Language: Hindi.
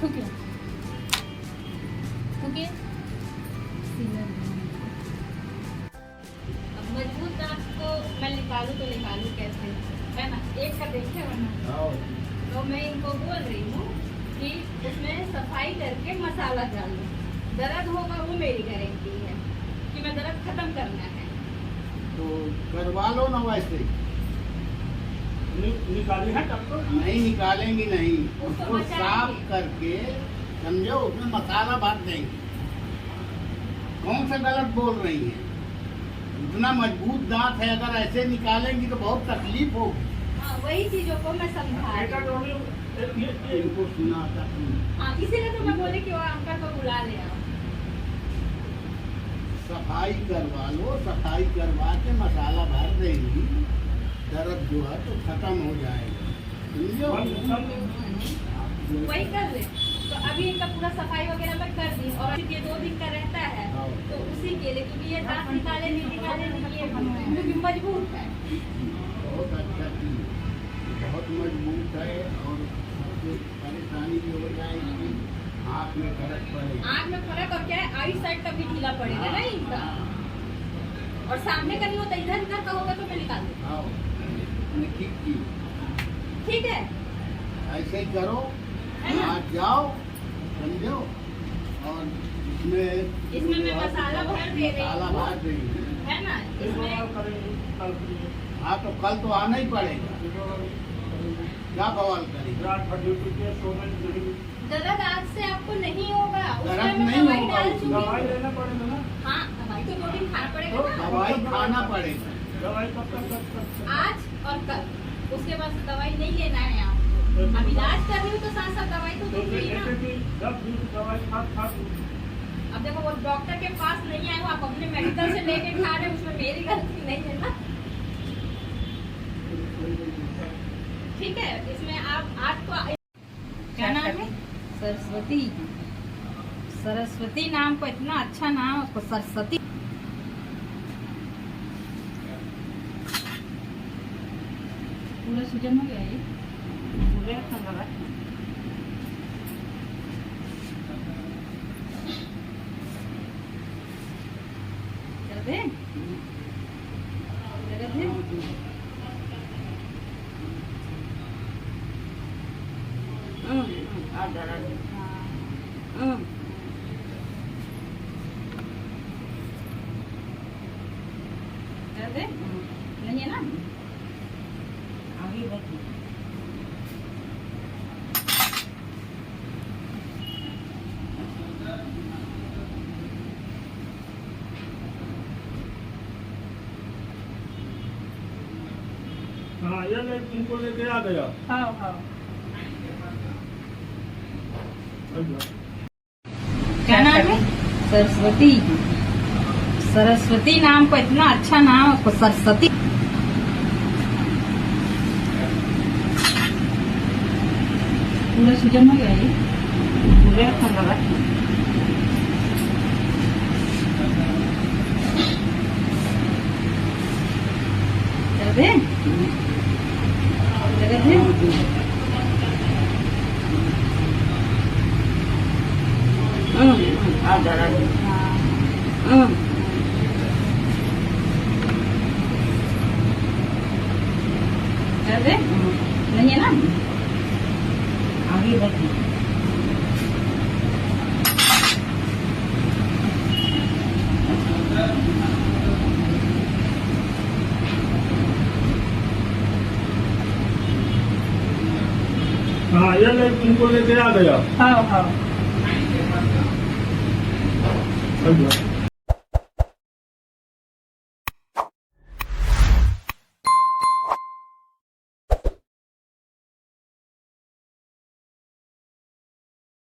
थूकिए थूकिए। अब मजबूत दांत को मैं निकालूं तो निकालूं कैसे, है ना? एक का देखे वरना। तो मैं इनको बोल रही हूँ कि इसमें सफाई करके मसाला डाल लो। दर्द होगा वो मेरी गारंटी है कि मैं दर्द खत्म करना है। तो करवा लो ना वैसे। निकाली है तब तो नहीं निकालेंगी नहीं, उसको उसको साफ बचाएंगे। करके समझो उसमें मसाला भर देंगे। कौन सा गलत बोल रही है? इतना मजबूत दांत है, अगर ऐसे निकालेंगी तो बहुत तकलीफ होगी। हाँ, वही चीजों को मैं समझा रही बेटा हूँ। तो इनको सुना था। हाँ, इसीलिए तो मैं बोले कि वो अंकल को बुला ले आओ। सफाई करवा लो, सफाई करवा के मसाला भर देंगी, दर्द जो है तो खत्म हो जाएगा। समझो? वही कर ले। तो अभी इनका पूरा सफाई वगैरह मैं कर दी, और ये 2 दिन का रहता है तो उसी के लिए, क्योंकि ये दांत निकाले नहीं ये क्योंकि मजबूत है। बहुत अच्छा चीज, बहुत मजबूत है और सबसे परेशानी भी हो जाएगी, आँख में फर्क पड़ेगा। आँख में फर्क, और क्या है, आई साइड का भी ढीला पड़ेगा ना इनका। और सामने का नहीं होता, इधर इधर का होगा तो मैं निकाल दूँ। हाँ, ठीक की। ठीक है, ऐसे ही करो, है ना? आज जाओ, समझो। और इसमें मैं मसाला भर दे रही हूँ। मसाला भर देंगे। है ना? इसमें हाँ तो कल तो आना ही पड़ेगा। क्या बवाल करेंगे? दर्द आज से आपको नहीं होगा, दर्द उसमें मैं नहीं दवाई होगा, डाल दूंगी। दवाई लेना पड़ेगा ना। हाँ, दवाई तो 2 दिन खाना पड़ेगा ना। दवाई खाना पड़ेगा। दवाई कब तक आज और कल, उसके बाद से दवाई नहीं लेना है आपको। अब इलाज कर रही हूँ तो साथ साथ दवाई तो दूंगी ना। दवाई खा अब देखो, वो डॉक्टर के पास नहीं आए हो, आप अपने मेडिकल से लेके खा रहे हो, उसमें मेरी गलती नहीं है ना। ठीक है, इसमें आप आज को क्या नाम है? सरस्वती। सरस्वती नाम को, इतना अच्छा नाम आपको, सरस्वती। पूरा सूजन हो गया ये पूरे लगा। कर दे, कर दे। कर दे, नहीं है ना? आगे बढ़। हाँ, ये इनको लेके आ गया। हाँ हाँ। क्या नाम है? सरस्वती। सरस्वती नाम को, इतना अच्छा नाम आपको, सरस्वती। पूरा सूजन हो गया ये पूरे लगा। कर दे, कर दे। कर दे, नहीं है ना? आगे बढ़। हाँ, ये इनको लेके आ गया। हाँ हाँ। अच्छा।